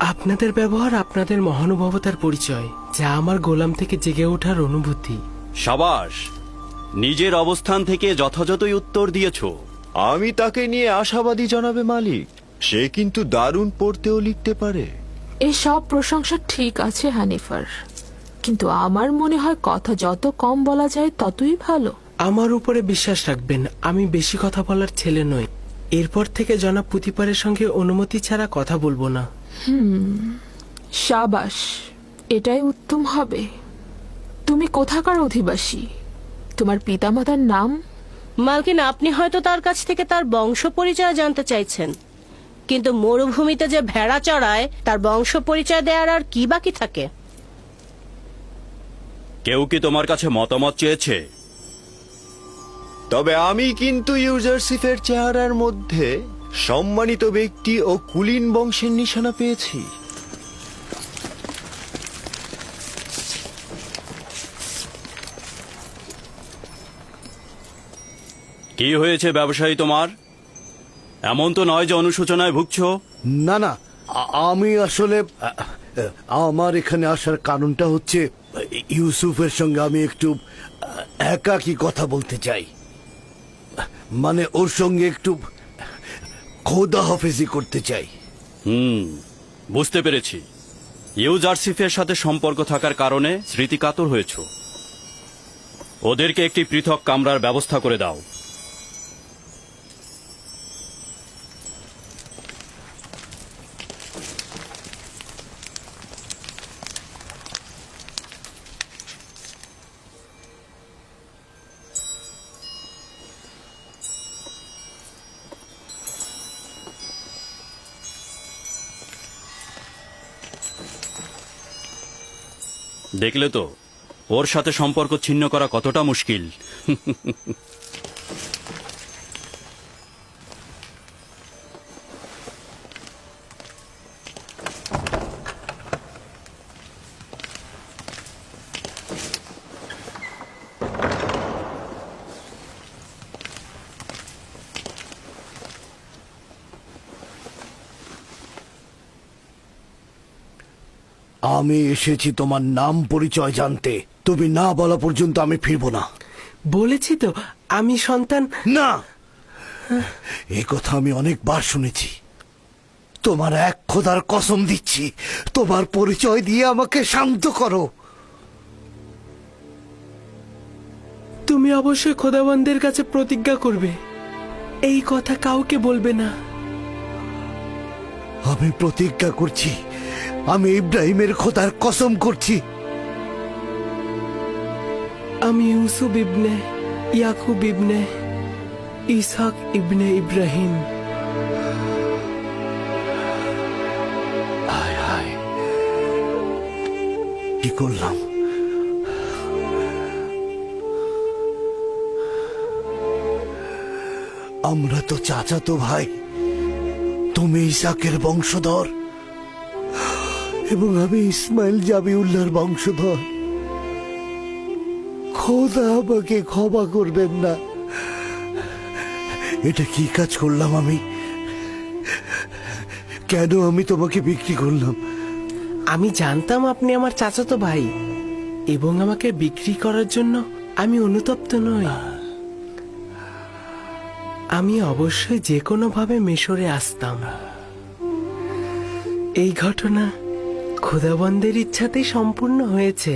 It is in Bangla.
আপনাদের ব্যবহার আপনাদের মহানুভবতার পরিচয়, যা আমার গোলাম থেকে জেগে ওঠার অনুভূতি। সাবাস, নিজের অবস্থান থেকে যথাযথই উত্তর দিয়েছো। আমি তাকে নিয়ে আশাবাদী জনাবে মালিক। সে কিন্তু দারুণ পড়তেও লিখতে পারে। এসব প্রশংসা ঠিক আছে হানিফার, কিন্তু আমার মনে হয় কথা যত কম বলা যায় ততই ভালো। আমার উপরে বিশ্বাস রাখবেন, আমি বেশি কথা বলার ছেলে নই। এরপর থেকে জনাব পুতিপারের সঙ্গে অনুমতি ছাড়া কথা বলবো না। সাবাস, এটাই উত্তম হবে। তুমি কোথাকার অধিবাসী? তোমার পিতামাতার নাম? মালকিন, আপনি হয়তো তার কাছ থেকে তার বংশ পরিচয় জানতে চাইছেন, কিন্তু মরুভূমিতে যে ভেড়া চড়ায় তার বংশ পরিচয় দেওয়ার আর কি বাকি থাকে? কেউ কি তোমার কাছে মতামত চেয়েছে? তবে আমি কিন্তু ইউজারশিপের চেহারার মধ্যে সম্মানিত ব্যক্তি ও কুলীন বংশের নিশানা পেয়েছি। কি হয়েছে ব্যবসায়ী তোমার? এমন তো নয় যে অনুশোচনায় ভুগছো। না না, আমি আসলে আমার এখানে আসার কারণটা হচ্ছে ইউসুফের সঙ্গে আমি একটু একাকী কথা বলতে চাই। মানে ওর সঙ্গে একটু খোদা হাফেজি করতে চাই। বুঝতে পেরেছি। ইউজারশিপের সাথে সম্পর্ক থাকার কারণে স্মৃতিকাতর হয়েছ। ওদেরকে একটি পৃথক কামরার ব্যবস্থা করে দাও। দেখলে তো ওর সাথে সম্পর্ক ছিন্ন করা কতটা মুশকিল। আমি এসেছি তোমার নাম পরিচয় জানতে। তুমি না বলা পর্যন্ত আমি ফিরবো না। বলেছি তো আমি সন্তান। না, এই কথা আমি অনেকবার শুনেছি। তোমার এক খোদার কসম দিচ্ছি, তোমার পরিচয় দিয়ে আমাকে শান্ত করো। তুমি অবশ্যই খোদাবন্দের কাছে প্রতিজ্ঞা করবে, এই কথা কাউকে বলবে না। আমি প্রতিজ্ঞা করছি, আমি ইব্রাহিমের খোদার কসম করছি। আমি ইউসুফ ইবনে ইয়াকুব ইবনে ইসহাক ইবনে ইব্রাহিম। হায় হায়, কি করলাম? আমরা তো চাচাতো ভাই। তুমি ইসাকের বংশধর এবং আমি ইসমাইল জাবিউল্লাহর বংশধর। খোদা আমাকে ক্ষমা করবেন না। এটা কি কাজ করলাম আমি? কেন আমি তোমাকে বিক্রি করলাম? আমি জানতাম আপনি আমার চাচাতো ভাই, এবং আমাকে বিক্রি করার জন্য আমি অনুতপ্ত নই। আমি অবশ্যই যে কোনো ভাবে মিশরে আসতাম। এই ঘটনা খোদাবন্দের ইচ্ছাতেই সম্পূর্ণ হয়েছে।